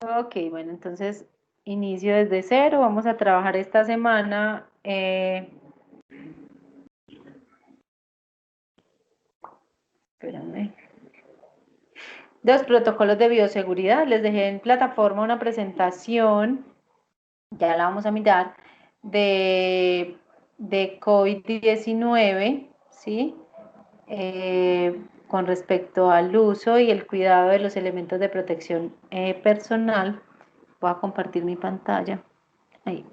Ok, bueno, entonces inicio desde cero. Vamos a trabajar esta semana. Espérame. Dos protocolos de bioseguridad. Les dejé en plataforma una presentación, ya la vamos a mirar, de COVID-19, ¿sí? Con respecto al uso y el cuidado de los elementos de protección personal. Voy a compartir mi pantalla. Ahí.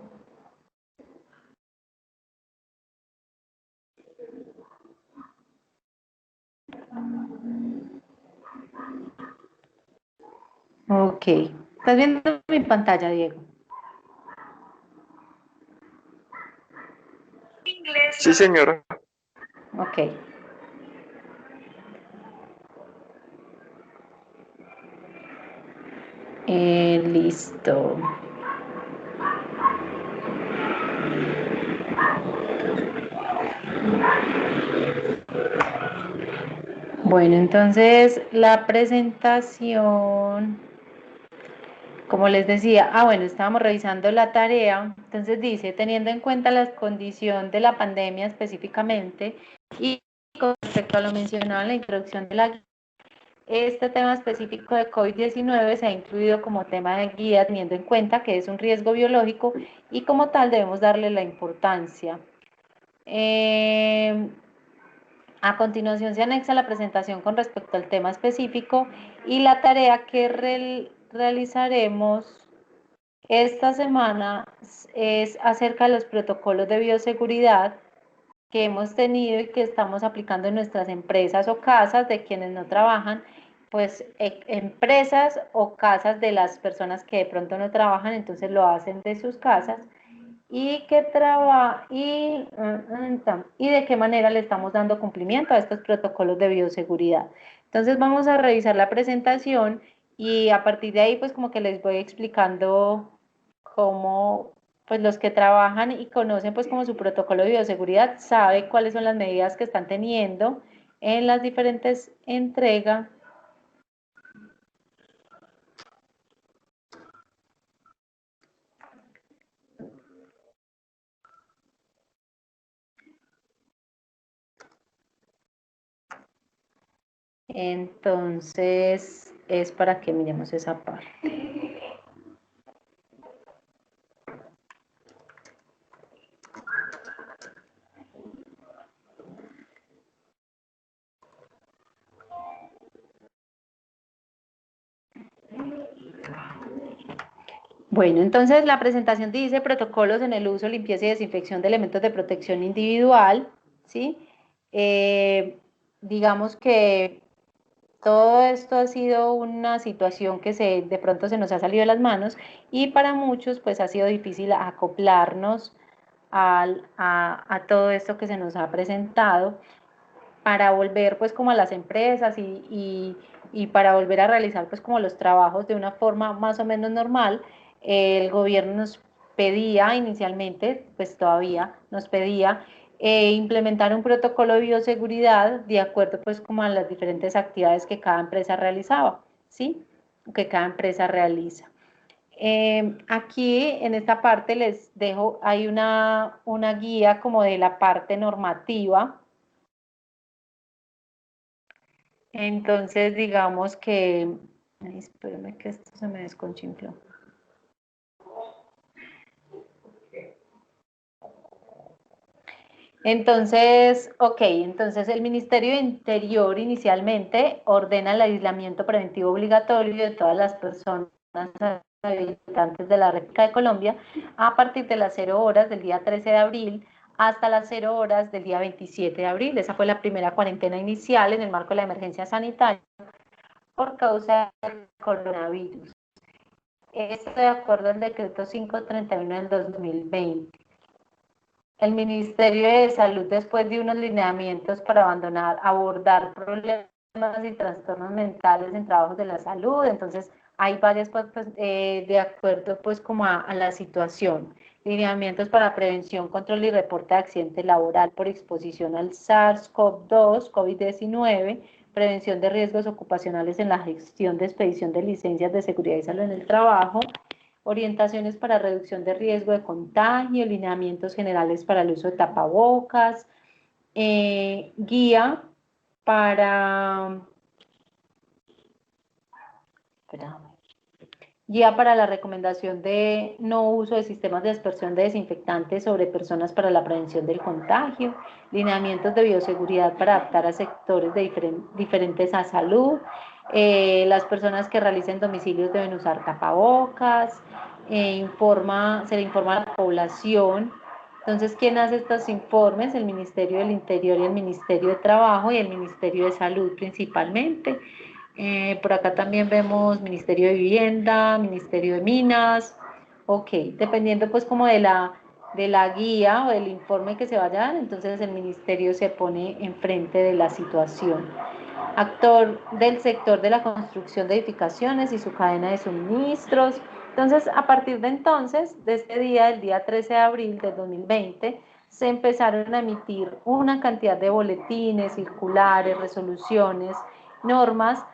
Ok. ¿Estás viendo mi pantalla, Diego? Sí, señora. Ok. Listo. Bueno, entonces la presentación, como les decía, bueno, estábamos revisando la tarea, entonces dice, teniendo en cuenta la condición de la pandemia específicamente y con respecto a lo mencionado en la introducción de la guía, este tema específico de COVID-19 se ha incluido como tema de guía teniendo en cuenta que es un riesgo biológico y como tal debemos darle la importancia. A continuación se anexa la presentación con respecto al tema específico y la tarea que realizaremos esta semana es acerca de los protocolos de bioseguridad que hemos tenido y que estamos aplicando en nuestras empresas o casas de quienes no trabajan, pues empresas o casas de las personas que de pronto no trabajan, entonces lo hacen de sus casas y que trabaja y de qué manera le estamos dando cumplimiento a estos protocolos de bioseguridad. Entonces vamos a revisar la presentación y a partir de ahí pues como que les voy explicando cómo pues los que trabajan y conocen pues como su protocolo de bioseguridad saben cuáles son las medidas que están teniendo en las diferentes entregas. Entonces es para que miremos esa parte. Bueno, entonces la presentación dice protocolos en el uso, limpieza y desinfección de elementos de protección individual, ¿sí? Digamos que todo esto ha sido una situación que de pronto se nos ha salido de las manos y para muchos pues ha sido difícil acoplarnos a todo esto que se nos ha presentado para volver pues como a las empresas y para volver a realizar pues como los trabajos de una forma más o menos normal. El gobierno nos pedía inicialmente, pues todavía nos pedía implementar un protocolo de bioseguridad de acuerdo pues como a las diferentes actividades que cada empresa realizaba, ¿sí? Que cada empresa realiza. Aquí en esta parte les dejo, hay una guía como de la parte normativa. Entonces, digamos que, ay, espérame que esto se me desconchinfló. Entonces, ok, entonces el Ministerio de Interior inicialmente ordena el aislamiento preventivo obligatorio de todas las personas habitantes de la República de Colombia a partir de las 0 horas del día 13 de abril hasta las 0 horas del día 27 de abril. Esa fue la primera cuarentena inicial en el marco de la emergencia sanitaria por causa del coronavirus. Esto de acuerdo al decreto 531 del 2020. El Ministerio de Salud, después de unos lineamientos para abordar problemas y trastornos mentales en trabajos de la salud, entonces hay varias pues, de acuerdo pues como a la situación. Lineamientos para prevención, control y reporte de accidente laboral por exposición al SARS-CoV-2, COVID-19, prevención de riesgos ocupacionales en la gestión de expedición de licencias de seguridad y salud en el trabajo, orientaciones para reducción de riesgo de contagio, lineamientos generales para el uso de tapabocas, guía para... Espérame. Guía para la recomendación de no uso de sistemas de aspersión de desinfectantes sobre personas para la prevención del contagio, lineamientos de bioseguridad para adaptar a sectores de diferentes a salud, las personas que realicen domicilios deben usar tapabocas, se le informa a la población. Entonces, ¿quién hace estos informes? El Ministerio del Interior y el Ministerio de Trabajo y el Ministerio de Salud principalmente. Por acá también vemos Ministerio de Vivienda, Ministerio de Minas, ok, dependiendo pues como de la guía o del informe que se vaya a dar, entonces el ministerio se pone enfrente de la situación. Actor del sector de la construcción de edificaciones y su cadena de suministros. Entonces, a partir de entonces, de este día, el día 13 de abril del 2020, se empezaron a emitir una cantidad de boletines, circulares, resoluciones, normas,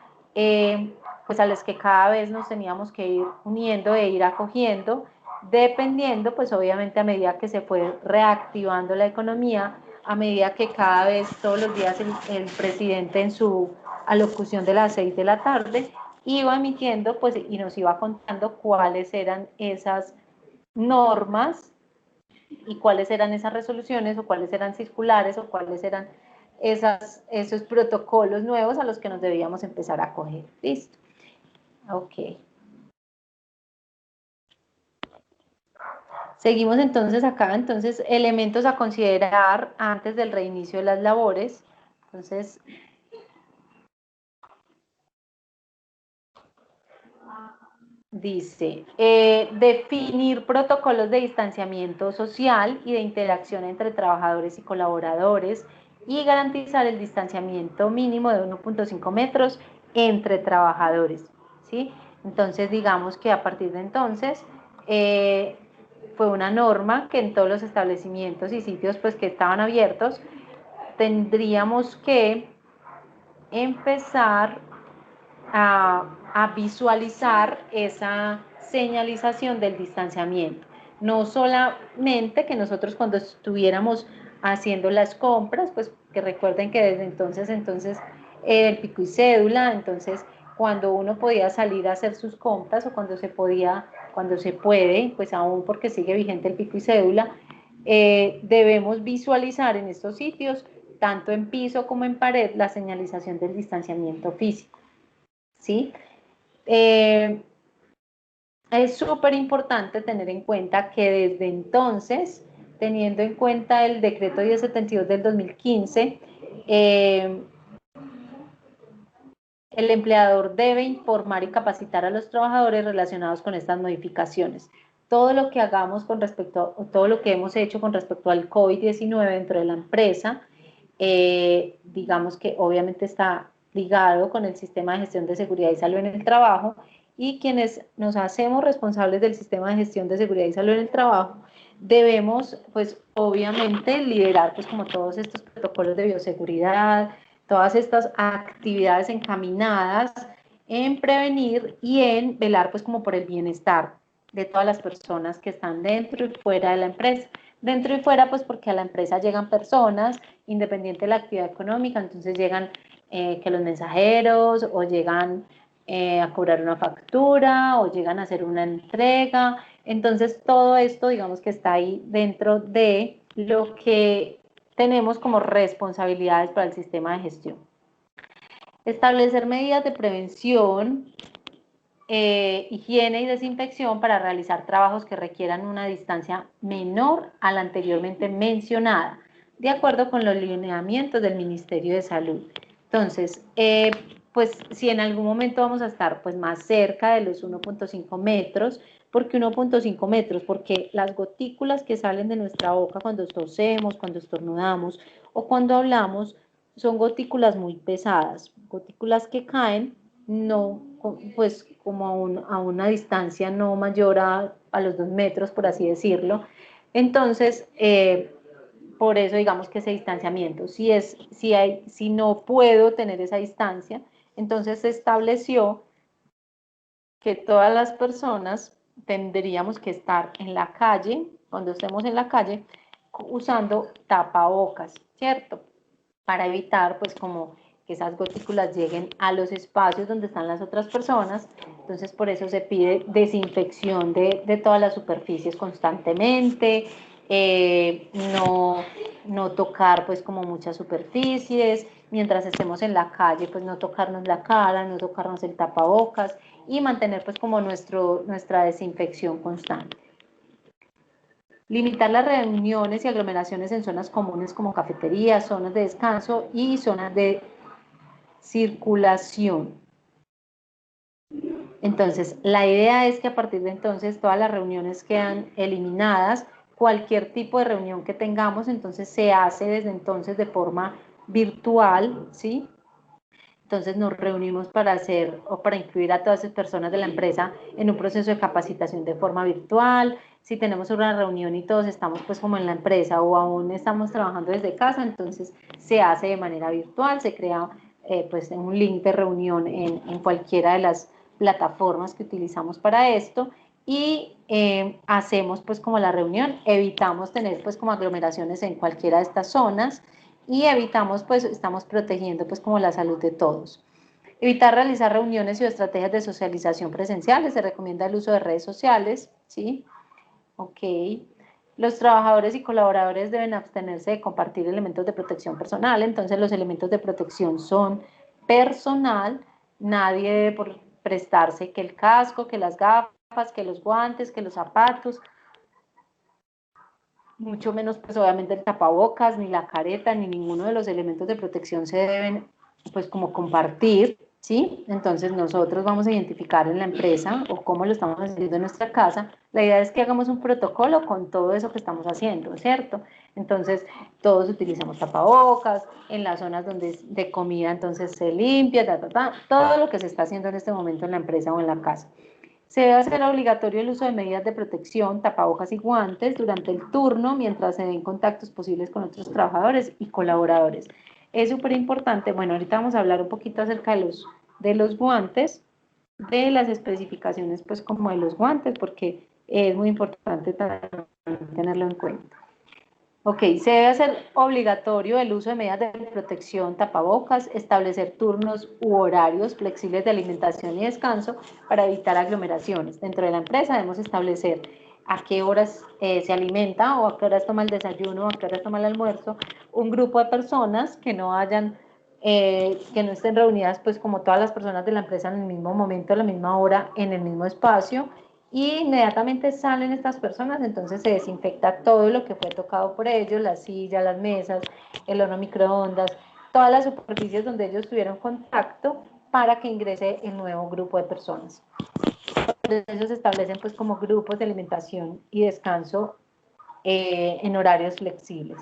pues a las que cada vez nos teníamos que ir uniendo e ir acogiendo, dependiendo, pues obviamente a medida que se fue reactivando la economía, a medida que cada vez, todos los días, el presidente en su alocución de las 6 de la tarde iba emitiendo, pues, y nos iba contando cuáles eran esas normas y cuáles eran esas resoluciones o cuáles eran circulares o cuáles eran esos protocolos nuevos a los que nos debíamos empezar a acoger. Listo. Ok. Seguimos entonces acá, entonces elementos a considerar antes del reinicio de las labores. Entonces, dice, definir protocolos de distanciamiento social y de interacción entre trabajadores y colaboradores y garantizar el distanciamiento mínimo de 1.5 metros entre trabajadores, ¿sí? Entonces, digamos que a partir de entonces fue una norma que en todos los establecimientos y sitios pues, que estaban abiertos tendríamos que empezar a visualizar esa señalización del distanciamiento. No solamente que nosotros cuando estuviéramos haciendo las compras, pues que recuerden que desde entonces el pico y cédula, entonces cuando uno podía salir a hacer sus compras o cuando se puede, pues aún porque sigue vigente el pico y cédula, debemos visualizar en estos sitios, tanto en piso como en pared, la señalización del distanciamiento físico. ¿Sí? Es súper importante tener en cuenta que desde entonces, teniendo en cuenta el decreto 1072 del 2015, el empleador debe informar y capacitar a los trabajadores relacionados con estas modificaciones. Todo lo que hagamos con respecto, todo lo que hemos hecho con respecto al COVID-19 dentro de la empresa, digamos que obviamente está ligado con el sistema de gestión de seguridad y salud en el trabajo, y quienes nos hacemos responsables del sistema de gestión de seguridad y salud en el trabajo, debemos, pues obviamente, liderar pues como todos estos protocolos de bioseguridad, todas estas actividades encaminadas en prevenir y en velar pues como por el bienestar de todas las personas que están dentro y fuera de la empresa. Dentro y fuera pues porque a la empresa llegan personas, independiente de la actividad económica, entonces llegan que los mensajeros o llegan a cobrar una factura o llegan a hacer una entrega. Entonces todo esto digamos que está ahí dentro de lo que tenemos como responsabilidades para el sistema de gestión. Establecer medidas de prevención, higiene y desinfección para realizar trabajos que requieran una distancia menor a la anteriormente mencionada, de acuerdo con los lineamientos del Ministerio de Salud. Entonces, pues si en algún momento vamos a estar pues más cerca de los 1.5 metros, ¿por qué 1.5 metros? Porque las gotículas que salen de nuestra boca cuando tosemos, cuando estornudamos o cuando hablamos, son gotículas muy pesadas, gotículas que caen no, pues como a una distancia no mayor a los 2 metros, por así decirlo. Entonces, por eso digamos que ese distanciamiento. Si no puedo tener esa distancia, entonces se estableció que todas las personas tendríamos que estar en la calle, cuando estemos en la calle, usando tapabocas, ¿cierto? Para evitar pues como que esas gotículas lleguen a los espacios donde están las otras personas. Entonces por eso se pide desinfección de todas las superficies constantemente, no tocar pues como muchas superficies, mientras estemos en la calle pues no tocarnos la cara, no tocarnos el tapabocas y mantener pues como nuestra desinfección constante. Limitar las reuniones y aglomeraciones en zonas comunes como cafeterías, zonas de descanso y zonas de circulación. Entonces, la idea es que a partir de entonces todas las reuniones quedan eliminadas, cualquier tipo de reunión que tengamos, entonces se hace desde entonces de forma virtual, ¿sí? Entonces nos reunimos para hacer o para incluir a todas las personas de la empresa en un proceso de capacitación de forma virtual. Si tenemos una reunión y todos estamos pues como en la empresa o aún estamos trabajando desde casa, entonces se hace de manera virtual, se crea pues un link de reunión en cualquiera de las plataformas que utilizamos para esto y hacemos pues como la reunión, evitamos tener pues como aglomeraciones en cualquiera de estas zonas y evitamos, pues estamos protegiendo pues como la salud de todos. Evitar realizar reuniones y estrategias de socialización presenciales, se recomienda el uso de redes sociales, ¿sí? Ok. Los trabajadores y colaboradores deben abstenerse de compartir elementos de protección personal, entonces los elementos de protección son personal, nadie debe prestarse que el casco, que las gafas, que los guantes, que los zapatos, mucho menos pues obviamente el tapabocas, ni la careta, ni ninguno de los elementos de protección se deben pues como compartir, ¿sí? Entonces nosotros vamos a identificar en la empresa o cómo lo estamos haciendo en nuestra casa. La idea es que hagamos un protocolo con todo eso que estamos haciendo, ¿cierto? Entonces todos utilizamos tapabocas, en las zonas donde de comida entonces se limpia, todo lo que se está haciendo en este momento en la empresa o en la casa. Se debe hacer obligatorio el uso de medidas de protección, tapabocas y guantes durante el turno mientras se den contactos posibles con otros trabajadores y colaboradores. Es súper importante, bueno, ahorita vamos a hablar un poquito acerca de los guantes, de las especificaciones pues como de los guantes, porque es muy importante también tenerlo en cuenta. Ok, se debe hacer obligatorio el uso de medidas de protección, tapabocas, establecer turnos u horarios flexibles de alimentación y descanso para evitar aglomeraciones. Dentro de la empresa debemos establecer a qué horas se alimenta o a qué horas toma el desayuno o a qué horas toma el almuerzo un grupo de personas que no que no estén reunidas pues como todas las personas de la empresa en el mismo momento, a la misma hora, en el mismo espacio y inmediatamente salen estas personas, entonces se desinfecta todo lo que fue tocado por ellos, las sillas, las mesas, el horno microondas, todas las superficies donde ellos tuvieron contacto para que ingrese el nuevo grupo de personas. Por eso se establecen pues como grupos de alimentación y descanso en horarios flexibles.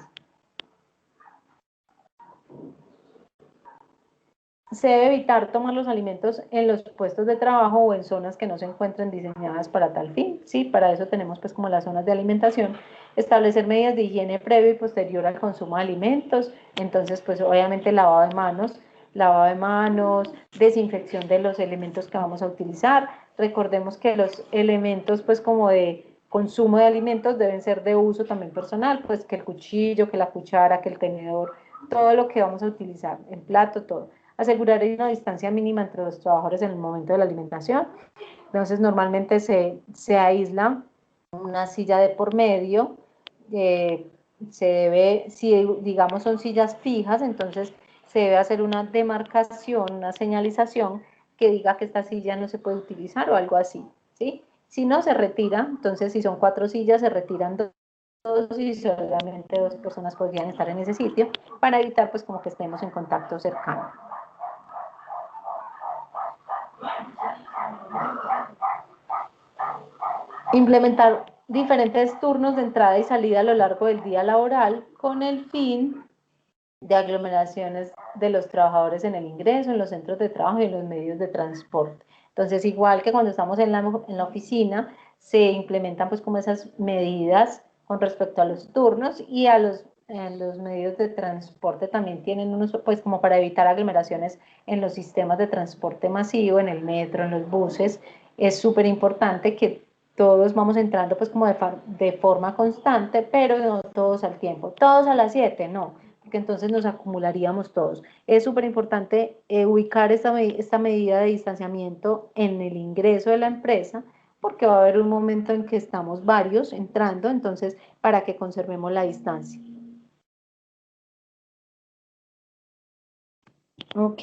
Se debe evitar tomar los alimentos en los puestos de trabajo o en zonas que no se encuentren diseñadas para tal fin, ¿sí? Para eso tenemos pues como las zonas de alimentación, establecer medidas de higiene previo y posterior al consumo de alimentos, entonces pues obviamente lavado de manos, desinfección de los elementos que vamos a utilizar, recordemos que los elementos pues como de consumo de alimentos deben ser de uso también personal, pues que el cuchillo, que la cuchara, que el tenedor, todo lo que vamos a utilizar, el plato, todo. Asegurar una distancia mínima entre los trabajadores en el momento de la alimentación. Entonces, normalmente se aísla una silla de por medio. Se debe, si digamos son sillas fijas, entonces se debe hacer una demarcación, una señalización que diga que esta silla no se puede utilizar o algo así, ¿sí? Si no, se retira. Entonces, si son 4 sillas, se retiran dos y solamente 2 personas podrían estar en ese sitio para evitar pues como que estemos en contacto cercano. Implementar diferentes turnos de entrada y salida a lo largo del día laboral con el fin de aglomeraciones de los trabajadores en el ingreso, en los centros de trabajo y en los medios de transporte. Entonces, igual que cuando estamos en la oficina, se implementan pues como esas medidas con respecto a los turnos y a los los medios de transporte también tienen unos, pues como para evitar aglomeraciones en los sistemas de transporte masivo, en el metro, en los buses, es súper importante que todos vamos entrando pues como de forma constante, pero no todos al tiempo, todos a las 7, no, porque entonces nos acumularíamos todos. Es súper importante ubicar esta medida de distanciamiento en el ingreso de la empresa, porque va a haber un momento en que estamos varios entrando, entonces para que conservemos la distancia. Ok,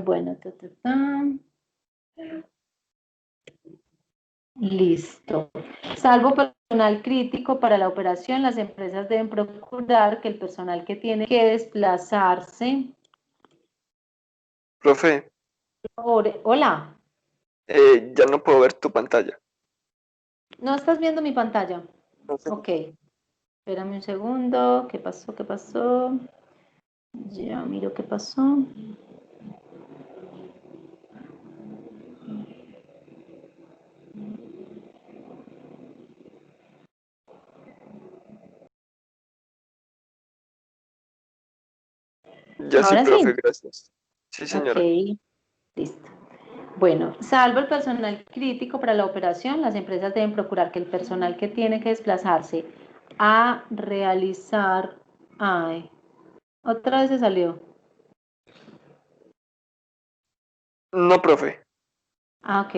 bueno, listo. Salvo personal crítico para la operación, las empresas deben procurar que el personal que tiene que desplazarse. Profe, Hola, ya no puedo ver tu pantalla. ¿no estás viendo mi pantalla? No sé. Ok, espérame un segundo. ¿Qué pasó? ¿Qué pasó? Ya miro qué pasó. Ya sí, Ahora profe, sí. gracias. Sí, Ok, señora. listo. Bueno, salvo el personal crítico para la operación, las empresas deben procurar que el personal que tiene que desplazarse a realizar... Ay, otra vez se salió. No, profe. Ah, ok.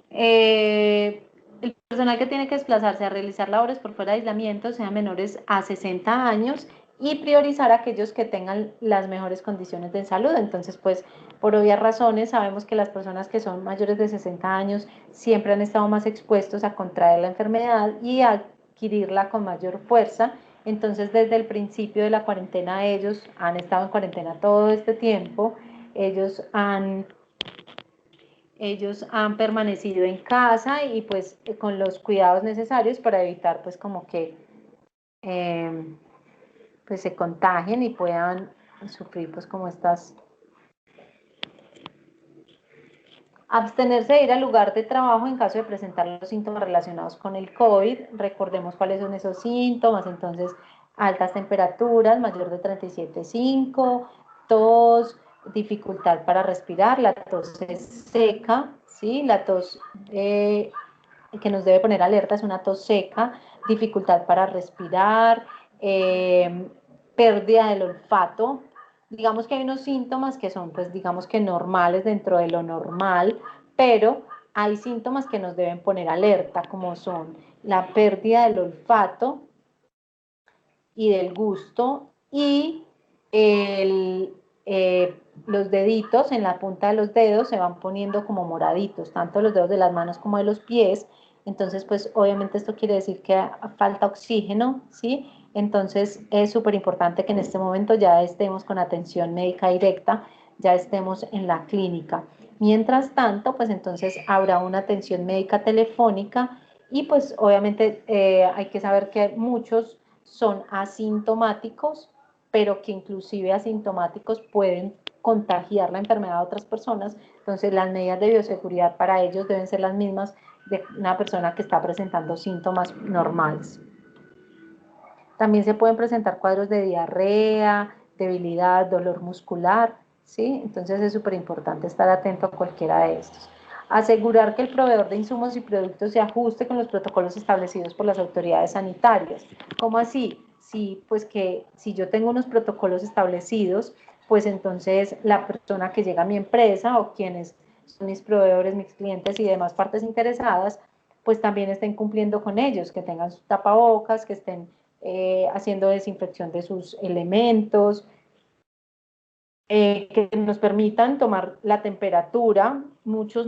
El personal que tiene que desplazarse a realizar labores por fuera de aislamiento sean menores a 60 años y priorizar a aquellos que tengan las mejores condiciones de salud. Entonces, pues, por obvias razones, sabemos que las personas que son mayores de 60 años siempre han estado más expuestos a contraer la enfermedad y a adquirirla con mayor fuerza. Entonces, desde el principio de la cuarentena, ellos han estado en cuarentena todo este tiempo. Ellos han ellos han permanecido en casa y pues con los cuidados necesarios para evitar pues como que eh, pues se contagien y puedan sufrir pues como estas. Abstenerse de ir al lugar de trabajo en caso de presentar los síntomas relacionados con el COVID. Recordemos cuáles son esos síntomas. Entonces, altas temperaturas, mayor de 37,5, tos, dificultad para respirar, la tos es seca, ¿sí? La tos que nos debe poner alerta es una tos seca, dificultad para respirar, pérdida del olfato. Digamos que hay unos síntomas que son, pues, digamos que normales dentro de lo normal, pero hay síntomas que nos deben poner alerta, como son la pérdida del olfato y del gusto y el, los deditos en la punta de los dedos se van poniendo como moraditos, tanto los dedos de las manos como de los pies. Entonces, pues obviamente esto quiere decir que falta oxígeno, ¿sí? Entonces es súper importante que en este momento ya estemos con atención médica directa, ya estemos en la clínica. Mientras tanto, pues entonces habrá una atención médica telefónica y pues obviamente hay que saber que muchos son asintomáticos, pero que inclusive asintomáticos pueden contagiar la enfermedad a otras personas. Entonces, las medidas de bioseguridad para ellos deben ser las mismas de una persona que está presentando síntomas normales. También se pueden presentar cuadros de diarrea, debilidad, dolor muscular, ¿sí? Entonces es súper importante estar atento a cualquiera de estos. Asegurar que el proveedor de insumos y productos se ajuste con los protocolos establecidos por las autoridades sanitarias. ¿Cómo así? Sí, pues que si yo tengo unos protocolos establecidos, pues entonces la persona que llega a mi empresa o quienes son mis proveedores, mis clientes y demás partes interesadas, pues también estén cumpliendo con ellos, que tengan sus tapabocas, que estén haciendo desinfección de sus elementos, que nos permitan tomar la temperatura. Muchas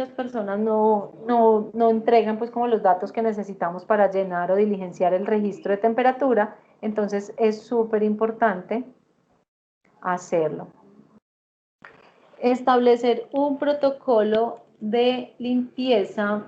personas no entregan pues como los datos que necesitamos para llenar o diligenciar el registro de temperatura, entonces es súper importante hacerlo. Establecer un protocolo de limpieza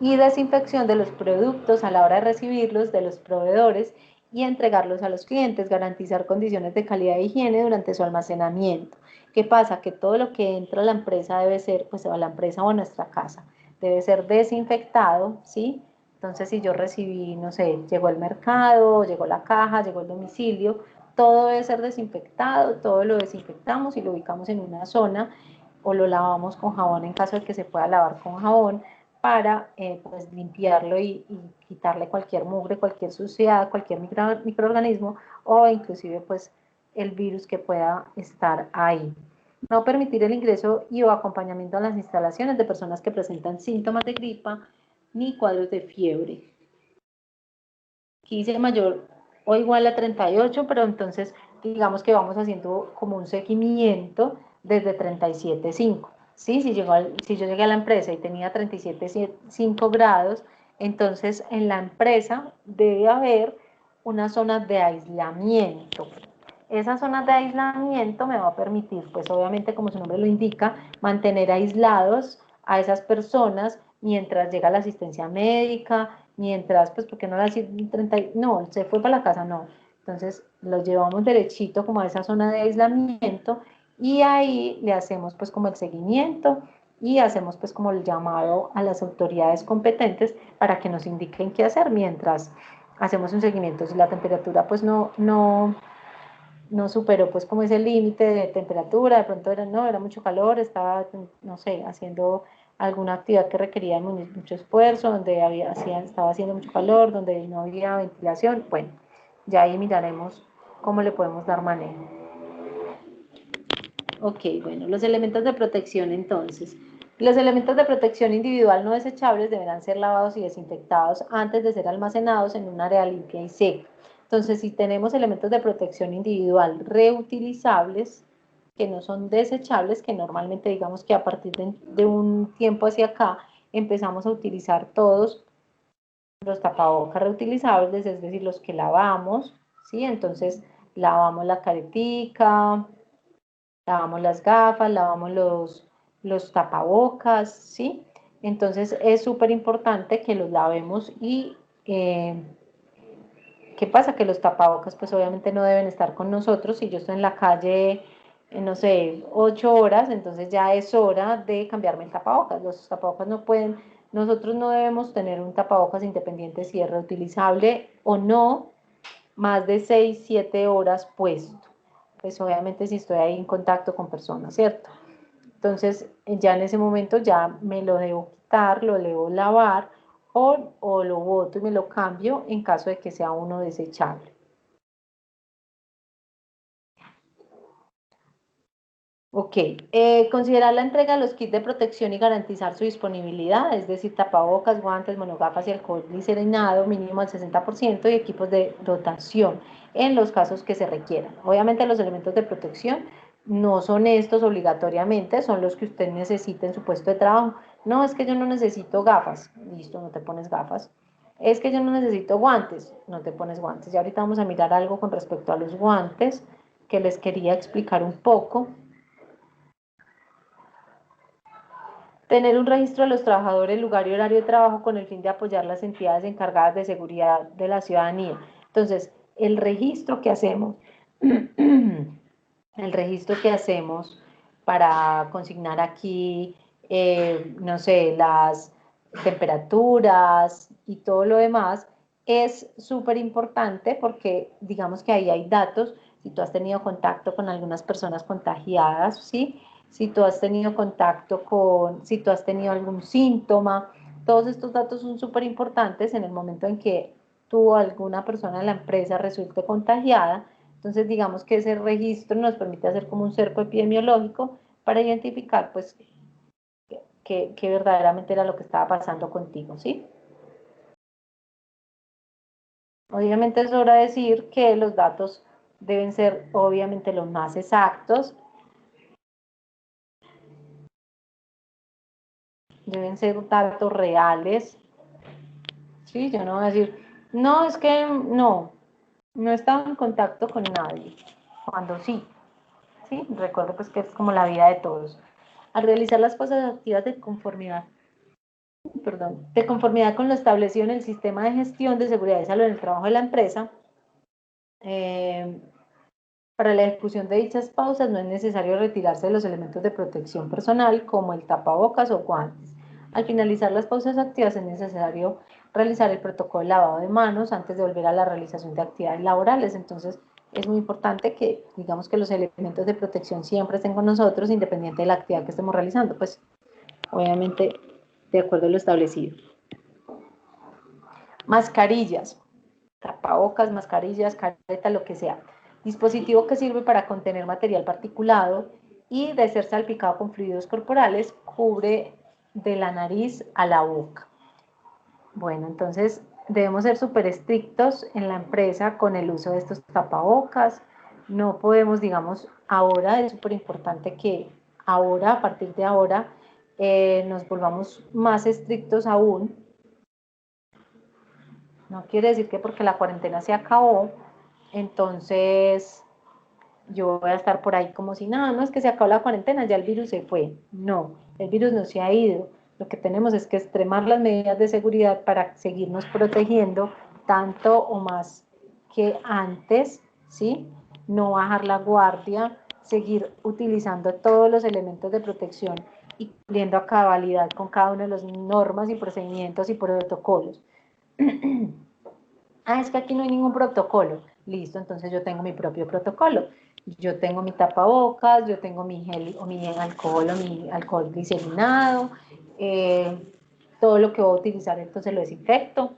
y desinfección de los productos a la hora de recibirlos de los proveedores y entregarlos a los clientes, garantizar condiciones de calidad e higiene durante su almacenamiento. ¿Qué pasa? Que todo lo que entra a la empresa debe ser, pues a la empresa o a nuestra casa, debe ser desinfectado, ¿sí? Entonces, si yo recibí, no sé, llegó el mercado, llegó la caja, llegó el domicilio, todo debe ser desinfectado, todo lo desinfectamos y lo ubicamos en una zona o lo lavamos con jabón en caso de que se pueda lavar con jabón para pues, limpiarlo y quitarle cualquier mugre, cualquier suciedad, cualquier microorganismo o inclusive pues el virus que pueda estar ahí. No permitir el ingreso y o acompañamiento a las instalaciones de personas que presentan síntomas de gripa ni cuadros de fiebre. Aquí dice mayor o igual a 38, pero entonces digamos que vamos haciendo como un seguimiento desde 37,5. ¿Sí? Si yo llegué a la empresa y tenía 37,5 grados, entonces en la empresa debe haber una zona de aislamiento. Esa zona de aislamiento me va a permitir, pues obviamente como su nombre lo indica, mantener aislados a esas personas mientras llega la asistencia médica, mientras, pues porque no la 30, no, se fue para la casa, no. Entonces los llevamos derechito como a esa zona de aislamiento y ahí le hacemos pues como el seguimiento y hacemos pues como el llamado a las autoridades competentes para que nos indiquen qué hacer mientras hacemos un seguimiento. Si la temperatura pues no superó pues como ese límite de temperatura, de pronto era mucho calor, estaba, no sé, haciendo alguna actividad que requería mucho esfuerzo, donde estaba haciendo mucho calor, donde no había ventilación, bueno, ya ahí miraremos cómo le podemos dar manejo. Ok, bueno, los elementos de protección entonces. Los elementos de protección individual no desechables deberán ser lavados y desinfectados antes de ser almacenados en un área limpia y seca. Entonces, si tenemos elementos de protección individual reutilizables, que no son desechables, que normalmente digamos que a partir de un tiempo hacia acá empezamos a utilizar todos los tapabocas reutilizables, es decir, los que lavamos, ¿sí? Entonces, lavamos la caretica, lavamos las gafas, lavamos los tapabocas, ¿sí? Entonces es súper importante que los lavemos y ¿qué pasa? Que los tapabocas pues obviamente no deben estar con nosotros. Si yo estoy en la calle, no sé, 8 horas, entonces ya es hora de cambiarme el tapabocas. Los tapabocas no pueden, nosotros no debemos tener un tapabocas independiente si es reutilizable o no, más de 6, 7 horas puesto. Pues obviamente si estoy ahí en contacto con personas, ¿cierto? Entonces ya en ese momento ya me lo debo quitar, lo debo lavar o lo boto y me lo cambio en caso de que sea uno desechable. Ok, considerar la entrega de los kits de protección y garantizar su disponibilidad, es decir, tapabocas, guantes, monogafas y alcohol glicerinado mínimo al 60% y equipos de dotación en los casos que se requieran. Obviamente los elementos de protección no son estos obligatoriamente, son los que usted necesita en su puesto de trabajo. No, es que yo no necesito gafas, listo, no te pones gafas. Es que yo no necesito guantes, no te pones guantes. Y ahorita vamos a mirar algo con respecto a los guantes que les quería explicar un poco. Tener un registro de los trabajadores, lugar y horario de trabajo con el fin de apoyar las entidades encargadas de seguridad de la ciudadanía. Entonces, el registro que hacemos, el registro que hacemos para consignar aquí, no sé, las temperaturas y todo lo demás, es súper importante porque digamos que ahí hay datos, si tú has tenido contacto con algunas personas contagiadas, ¿sí? Si tú has tenido contacto si tú has tenido algún síntoma, todos estos datos son súper importantes en el momento en que tú o alguna persona de la empresa resulte contagiada. Entonces, digamos que ese registro nos permite hacer como un cerco epidemiológico para identificar, pues, que verdaderamente era lo que estaba pasando contigo, ¿sí? Obviamente es hora de decir que los datos deben ser, obviamente, los más exactos, deben ser datos reales, ¿sí? Yo no voy a decir, no, es que no he estado en contacto con nadie, cuando sí, ¿sí? Recuerdo pues que es como la vida de todos. Al realizar las cosas activas de conformidad con lo establecido en el sistema de gestión de seguridad y salud en el trabajo de la empresa, eh, para la ejecución de dichas pausas no es necesario retirarse de los elementos de protección personal como el tapabocas o guantes. Al finalizar las pausas activas es necesario realizar el protocolo de lavado de manos antes de volver a la realización de actividades laborales. Entonces, es muy importante que, digamos, que los elementos de protección siempre estén con nosotros, independiente de la actividad que estemos realizando, pues, obviamente, de acuerdo a lo establecido. Mascarillas, tapabocas, mascarillas, careta, lo que sea. Dispositivo que sirve para contener material particulado y de ser salpicado con fluidos corporales, cubre de la nariz a la boca. Bueno, entonces debemos ser súper estrictos en la empresa con el uso de estos tapabocas. No podemos, digamos, ahora es súper importante que ahora, a partir de ahora, nos volvamos más estrictos aún. No quiere decir que porque la cuarentena se acabó, entonces yo voy a estar por ahí como si nada, no es que se acabó la cuarentena, ya el virus se fue. No, el virus no se ha ido. Lo que tenemos es que extremar las medidas de seguridad para seguirnos protegiendo tanto o más que antes, ¿sí? No bajar la guardia, seguir utilizando todos los elementos de protección y cumpliendo a cabalidad con cada una de las normas y procedimientos y protocolos. Ah, es que aquí no hay ningún protocolo. Listo, entonces yo tengo mi propio protocolo. Yo tengo mi tapabocas, yo tengo mi gel o mi alcohol o mi alcohol glicerinado, todo lo que voy a utilizar entonces lo desinfecto,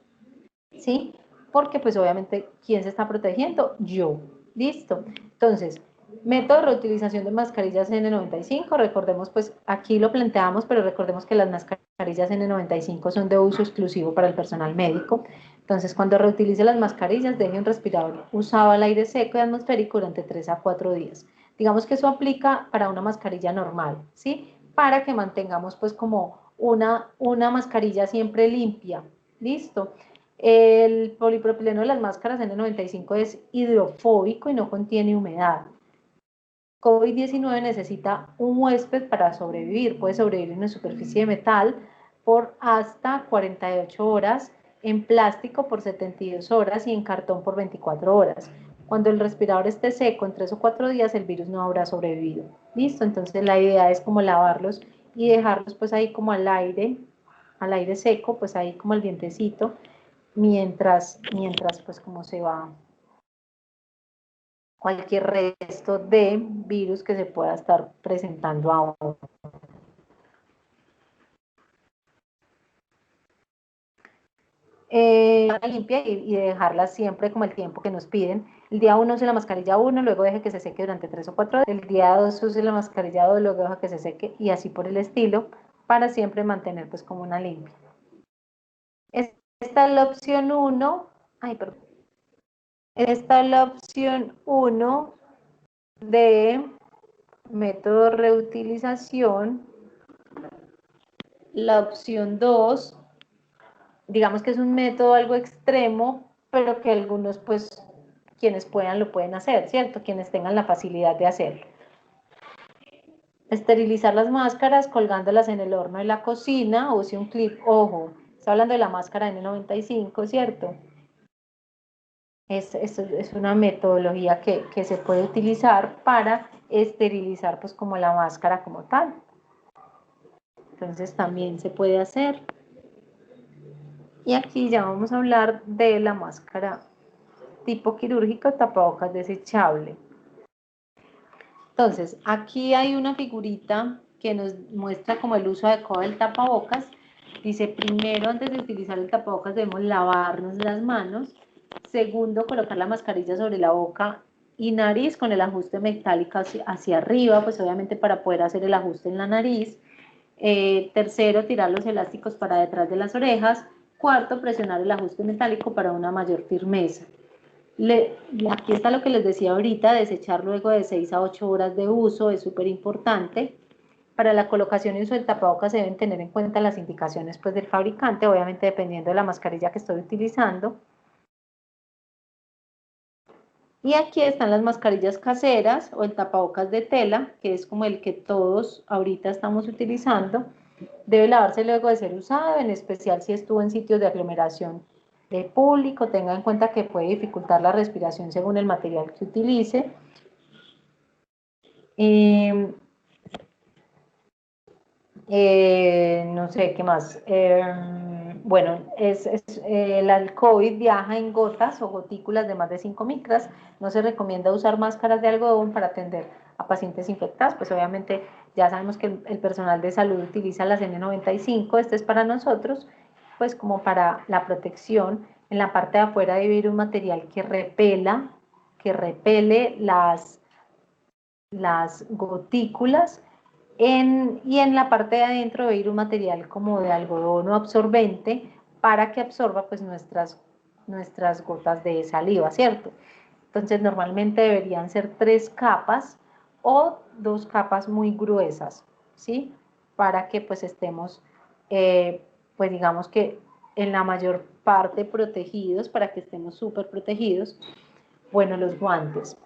¿sí? Porque pues obviamente, ¿quién se está protegiendo? Yo. Listo. Entonces, método de reutilización de mascarillas N95, recordemos pues aquí lo planteamos, pero recordemos que las mascarillas N95 son de uso exclusivo para el personal médico. Entonces, cuando reutilice las mascarillas, deje un respirador usado al aire seco y atmosférico durante 3 a 4 días. Digamos que eso aplica para una mascarilla normal, ¿sí? Para que mantengamos pues como una mascarilla siempre limpia. Listo. El polipropileno de las máscaras N95 es hidrofóbico y no contiene humedad. COVID-19 necesita un huésped para sobrevivir. Puede sobrevivir en una superficie de metal por hasta 48 horas, en plástico por 72 horas y en cartón por 24 horas. Cuando el respirador esté seco en 3 o 4 días, el virus no habrá sobrevivido. Listo, entonces la idea es como lavarlos y dejarlos pues ahí como al aire seco, pues ahí como el vientecito, mientras pues como se va cualquier resto de virus que se pueda estar presentando ahora. Limpia y dejarla siempre como el tiempo que nos piden. El día 1 use la mascarilla 1, luego deje que se seque durante 3 o 4 días. El día 2 use la mascarilla 2, luego deja que se seque y así por el estilo, para siempre mantener pues como una limpia. Esta es la opción 1. Ay, perdón. Esta es la opción 1 de método de reutilización. La opción 2, digamos que es un método algo extremo, pero que algunos, pues, quienes puedan lo pueden hacer, ¿cierto? Quienes tengan la facilidad de hacerlo. Esterilizar las máscaras colgándolas en el horno de la cocina, use un clip, ojo, está hablando de la máscara N95, ¿cierto? Es una metodología que se puede utilizar para esterilizar pues como la máscara como tal. Entonces también se puede hacer. Y aquí ya vamos a hablar de la máscara tipo quirúrgico, tapabocas desechable. Entonces, aquí hay una figurita que nos muestra como el uso adecuado del tapabocas. Dice, primero, antes de utilizar el tapabocas debemos lavarnos las manos. Segundo, colocar la mascarilla sobre la boca y nariz con el ajuste metálico hacia arriba, pues obviamente para poder hacer el ajuste en la nariz. Tercero, tirar los elásticos para detrás de las orejas. Cuarto, presionar el ajuste metálico para una mayor firmeza. Aquí está lo que les decía ahorita, desechar luego de 6 a 8 horas de uso, es súper importante. Para la colocación y uso del tapabocas se deben tener en cuenta las indicaciones pues, del fabricante, obviamente dependiendo de la mascarilla que estoy utilizando. Y aquí están las mascarillas caseras o el tapabocas de tela, que es como el que todos ahorita estamos utilizando. Debe lavarse luego de ser usado, en especial si estuvo en sitios de aglomeración de público. Tenga en cuenta que puede dificultar la respiración según el material que utilice. No sé qué más. Bueno, el COVID viaja en gotas o gotículas de más de 5 micras. No se recomienda usar máscaras de algodón para atender a pacientes infectados. Pues obviamente ya sabemos que el personal de salud utiliza las N95. Este es para nosotros, pues como para la protección. En la parte de afuera debe ir un material que repele las gotículas y en la parte de adentro debe ir un material como de algodón o absorbente para que absorba pues nuestras gotas de saliva, ¿cierto? Entonces normalmente deberían ser 3 capas o 2 capas muy gruesas, ¿sí? Para que pues estemos, pues digamos que en la mayor parte protegidos, para que estemos súper protegidos. Bueno, los guantes.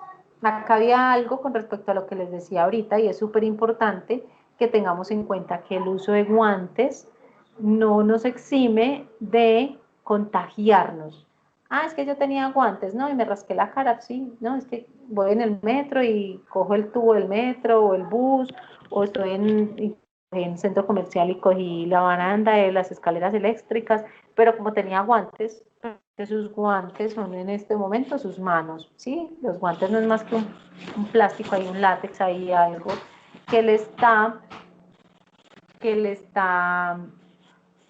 Acá había algo con respecto a lo que les decía ahorita y es súper importante que tengamos en cuenta que el uso de guantes no nos exime de contagiarnos. Ah, es que yo tenía guantes, ¿no? Y me rasqué la cara, sí, no, es que voy en el metro y cojo el tubo del metro o el bus, o estoy en centro comercial y cogí la baranda de las escaleras eléctricas, pero como tenía guantes, que sus guantes son en este momento sus manos, ¿sí? Los guantes no es más que un plástico, hay un látex ahí, algo que le está,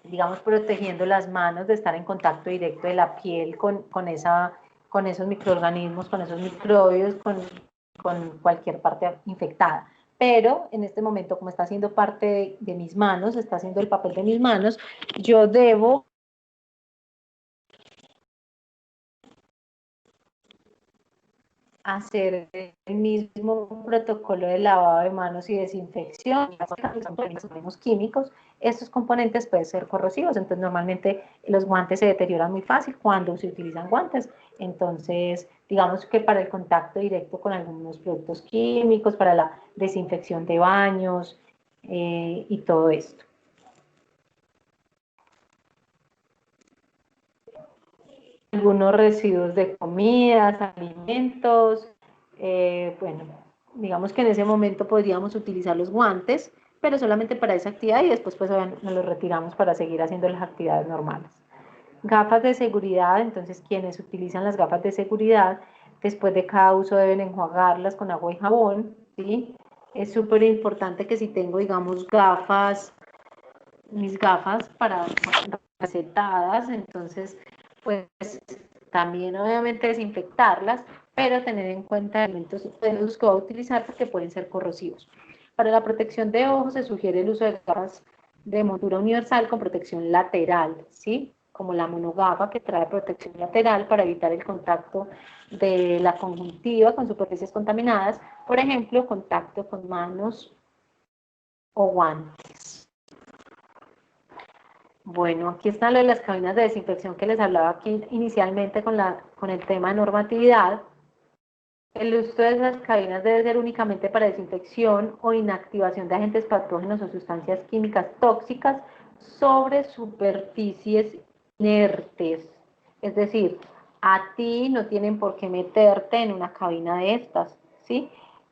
digamos, protegiendo las manos de estar en contacto directo de la piel con esos microorganismos, con esos microbios, con cualquier parte infectada. Pero en este momento, como está haciendo parte de mis manos, está haciendo el papel de mis manos, yo debo hacer el mismo protocolo de lavado de manos y desinfección, los químicos, estos componentes pueden ser corrosivos, entonces normalmente los guantes se deterioran muy fácil cuando se utilizan guantes, entonces digamos que para el contacto directo con algunos productos químicos, para la desinfección de baños y todo esto. Algunos residuos de comidas, alimentos, bueno, digamos que en ese momento podríamos utilizar los guantes, pero solamente para esa actividad y después pues nos los retiramos para seguir haciendo las actividades normales. Gafas de seguridad, entonces quienes utilizan las gafas de seguridad, después de cada uso deben enjuagarlas con agua y jabón, ¿sí? Es súper importante que si tengo, digamos, mis gafas para recetadas, entonces pues también obviamente desinfectarlas, pero tener en cuenta elementos de los que voy a utilizar porque pueden ser corrosivos. Para la protección de ojos se sugiere el uso de gafas de montura universal con protección lateral, ¿sí? Como la monogafa que trae protección lateral para evitar el contacto de la conjuntiva con superficies contaminadas, por ejemplo, contacto con manos o guantes. Bueno, aquí están lo de las cabinas de desinfección que les hablaba aquí inicialmente con el tema de normatividad. El uso de esas cabinas debe ser únicamente para desinfección o inactivación de agentes patógenos o sustancias químicas tóxicas sobre superficies inertes. Es decir, a ti no tienen por qué meterte en una cabina de estas, ¿sí?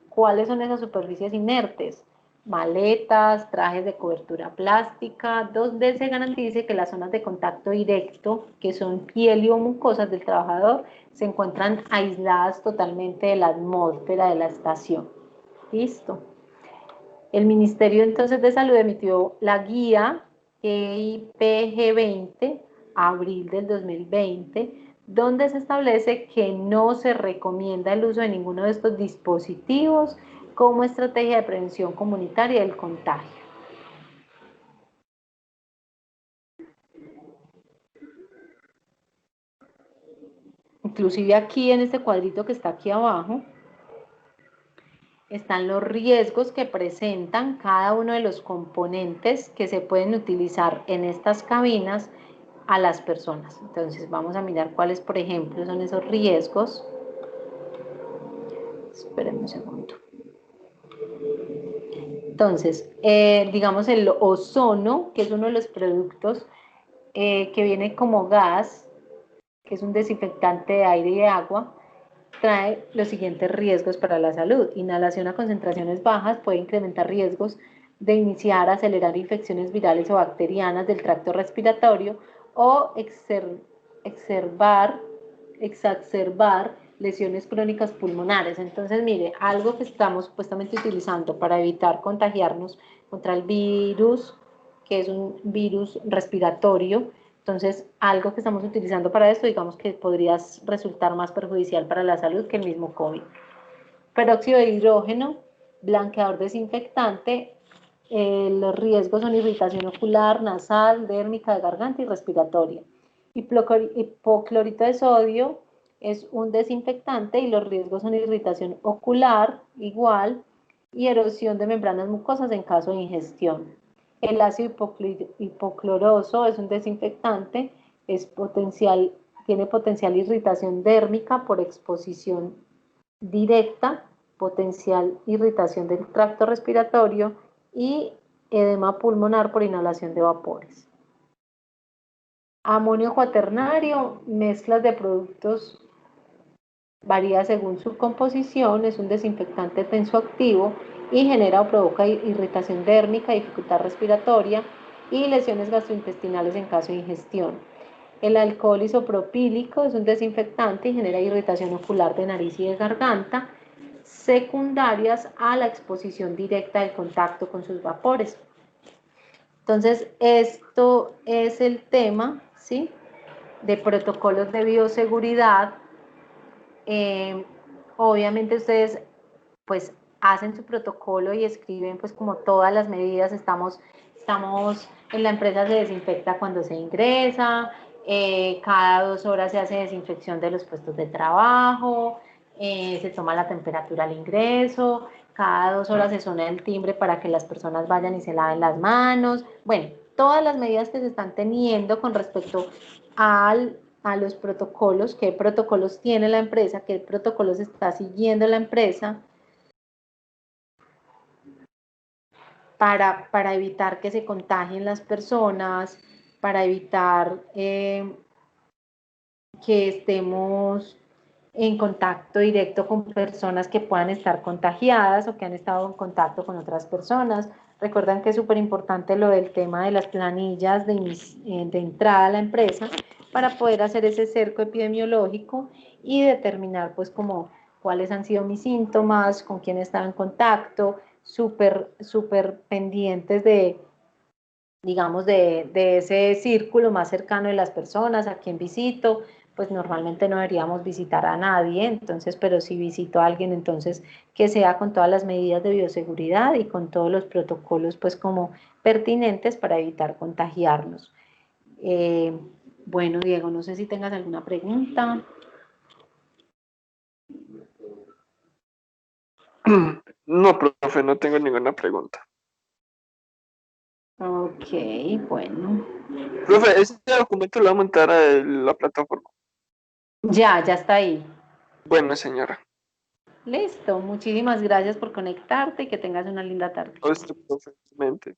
¿Cuáles son esas superficies inertes? Maletas, trajes de cobertura plástica, donde se garantice que las zonas de contacto directo, que son piel y o mucosas del trabajador, se encuentran aisladas totalmente de la atmósfera de la estación. Listo. El Ministerio entonces de Salud emitió la guía EIPG 20, abril del 2020, donde se establece que no se recomienda el uso de ninguno de estos dispositivos como estrategia de prevención comunitaria del contagio. Inclusive aquí en este cuadrito que está aquí abajo, están los riesgos que presentan cada uno de los componentes que se pueden utilizar en estas cabinas a las personas. Entonces vamos a mirar cuáles, por ejemplo, son esos riesgos. Espérenme un segundo. Entonces, digamos el ozono, que es uno de los productos que viene como gas, que es un desinfectante de aire y de agua, trae los siguientes riesgos para la salud. Inhalación a concentraciones bajas puede incrementar riesgos de iniciar, acelerar infecciones virales o bacterianas del tracto respiratorio o exacerbar lesiones crónicas pulmonares. Entonces, mire, algo que estamos supuestamente utilizando para evitar contagiarnos contra el virus, que es un virus respiratorio, entonces algo que estamos utilizando para esto, digamos que podría resultar más perjudicial para la salud que el mismo COVID. Peróxido de hidrógeno, blanqueador desinfectante, los riesgos son irritación ocular, nasal, dérmica de garganta y respiratoria. Hipoclorito de sodio es un desinfectante y los riesgos son irritación ocular, igual, y erosión de membranas mucosas en caso de ingestión. El ácido hipocloroso es un desinfectante, tiene potencial irritación dérmica por exposición directa, potencial irritación del tracto respiratorio y edema pulmonar por inhalación de vapores. Amonio cuaternario, mezclas de productos, varía según su composición, es un desinfectante tensoactivo y genera o provoca irritación dérmica, dificultad respiratoria y lesiones gastrointestinales en caso de ingestión. El alcohol isopropílico es un desinfectante y genera irritación ocular de nariz y de garganta, secundarias a la exposición directa del contacto con sus vapores. Entonces, esto es el tema, ¿sí?, de protocolos de bioseguridad. Obviamente ustedes pues hacen su protocolo y escriben pues como todas las medidas. Estamos en la empresa, se desinfecta cuando se ingresa, cada 2 horas se hace desinfección de los puestos de trabajo, se toma la temperatura al ingreso, cada 2 horas se suena el timbre para que las personas vayan y se laven las manos. Bueno, todas las medidas que se están teniendo con respecto a los protocolos, qué protocolos tiene la empresa, qué protocolos está siguiendo la empresa para evitar que se contagien las personas, para evitar que estemos en contacto directo con personas que puedan estar contagiadas o que han estado en contacto con otras personas. Recuerdan que es súper importante lo del tema de las planillas de entrada a la empresa para poder hacer ese cerco epidemiológico y determinar pues como cuáles han sido mis síntomas, con quién estaba en contacto, súper pendientes de, digamos, de ese círculo más cercano de las personas, a quien visito. Pues normalmente no deberíamos visitar a nadie, entonces, pero si visito a alguien, entonces que sea con todas las medidas de bioseguridad y con todos los protocolos pues como pertinentes para evitar contagiarnos. Bueno, Diego, no sé si tengas alguna pregunta. No, profe, no tengo ninguna pregunta. Ok, bueno. Profe, ese documento lo va a montar a la plataforma. Ya está ahí. Bueno, señora. Listo, muchísimas gracias por conectarte y que tengas una linda tarde. A usted, profe, excelente.